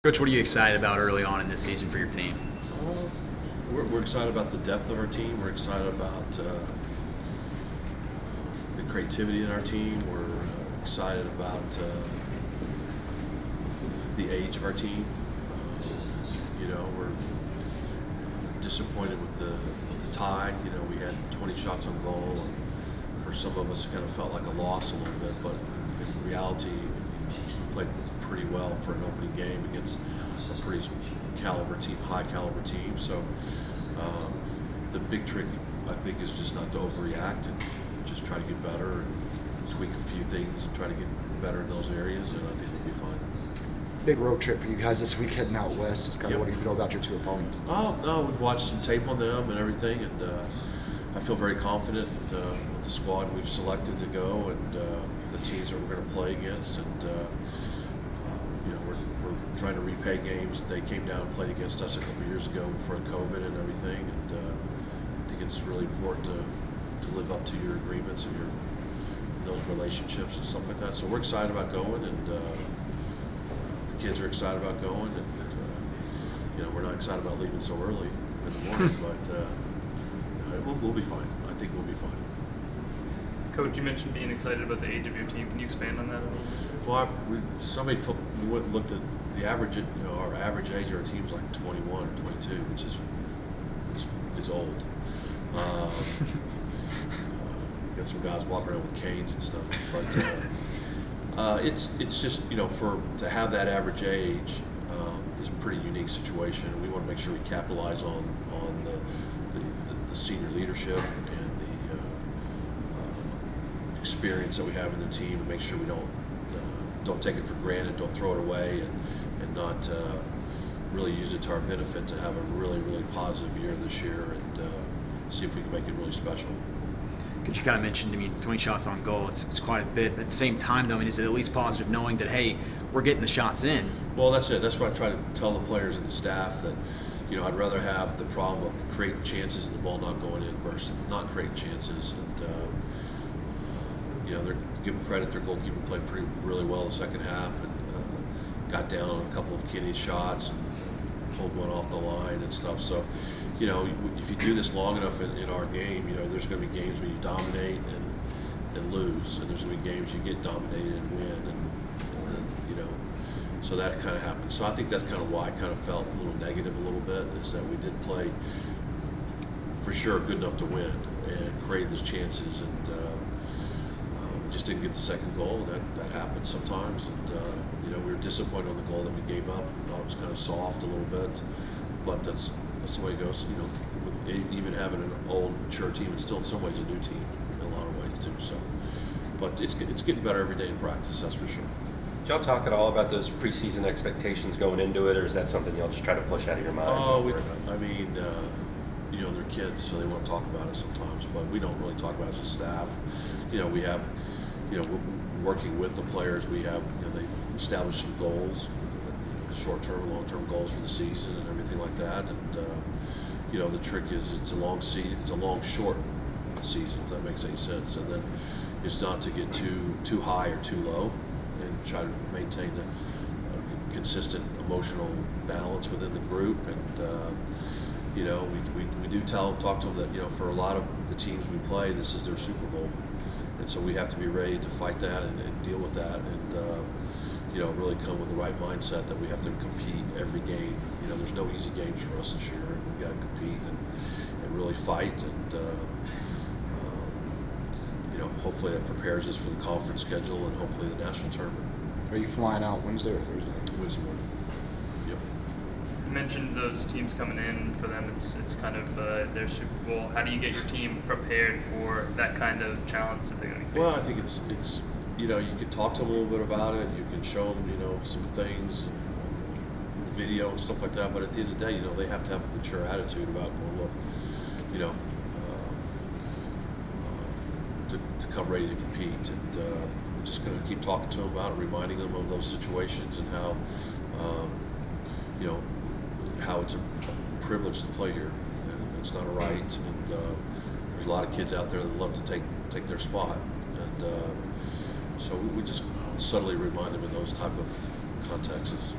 Coach, what are you excited about early on in this season for your team? We're excited about the depth of our team. We're excited about the creativity in our team. We're excited about the age of our team. We're disappointed with the tie. We had 20 shots on goal. And for some of us, it kind of felt like a loss a little bit, but in reality, we played pretty well for an opening game against a pretty high caliber team. So the big trick, I think, is just not to overreact and just try to get better and tweak a few things and try to get better in those areas, and I think we'll be fine. Big road trip for you guys this week heading out west. It's kind of Yep. what do you know about your two opponents? Oh, no, we've watched some tape on them and everything, and I feel very confident with the squad we've selected to go and the teams that we're going to play against. And we're trying to repay games. They came down and played against us a couple of years ago before COVID and everything, and I think it's really important to live up to your agreements and those relationships and stuff like that. So we're excited about going, and the kids are excited about going, and we're not excited about leaving so early in the morning, but we'll be fine. I think we'll be fine. Coach, you mentioned being excited about the age of your team. Can you expand on that a little bit? Well, somebody told we went and looked at the average. Our average age of our team is like 21 or 22, which is old. Got some guys walking around with canes and stuff, but it's just to have that average age is a pretty unique situation, and we want to make sure we capitalize on the senior leadership and the experience that we have in the team, and make sure we don't take it for granted, don't throw it away, and not really use it to our benefit to have a really, really positive year this year, and see if we can make it really special. Coach, you kind of mentioned, 20 shots on goal. It's quite a bit. At the same time, though, is it at least positive knowing that, hey, we're getting the shots in? Well, that's it. That's what I try to tell the players and the staff, that I'd rather have the problem of creating chances and the ball not going in versus not creating chances. And they're give them credit. Their goalkeeper played really well the second half and got down on a couple of Kenny's shots and pulled one off the line and stuff. So, if you do this long enough in our game, there's going to be games where you dominate and lose, and there's going to be games you get dominated and win, and then, so that kind of happens. So I think that's kind of why I kind of felt a little negative a little bit, is that we did play for sure good enough to win and create those chances, and we just didn't get the second goal, and that happens sometimes. And we were disappointed on the goal that we gave up. We thought it was kind of soft a little bit, but that's the way it goes. Even having an old, mature team, it's still in some ways a new team in a lot of ways too. So, but it's getting better every day in practice. That's for sure. Did y'all talk at all about those preseason expectations going into it, or is that something y'all just try to push out of your minds? They're kids, so they want to talk about it sometimes, but we don't really talk about it as a staff. We have, working with the players, we have, they establish some goals, short-term and long-term goals for the season and everything like that. And the trick is it's a long short season, if that makes any sense. And then it's not to get too high or too low, and try to maintain a consistent emotional balance within the group. And we do talk to them that for a lot of the teams we play, this is their Super Bowl, and so we have to be ready to fight that and deal with that, and really come with the right mindset that we have to compete every game. There's no easy games for us this year, and we got to compete and really fight, and hopefully that prepares us for the conference schedule and hopefully the national tournament. Are you flying out Wednesday or Thursday? Wednesday morning. Yep. You mentioned those teams coming in, for them it's kind of their Super Bowl. How do you get your team prepared for that kind of challenge that they're going to face? Well, I think it's you can talk to them a little bit about it. You can show them some things, video and stuff like that. But at the end of the day, they have to have a mature attitude about going, look, to come ready to compete. And we're just going to keep talking to them about it, reminding them of those situations and how how it's a privilege to play here, and it's not a right. And there's a lot of kids out there that love to take their spot, and so we just subtly remind them in those type of contexts.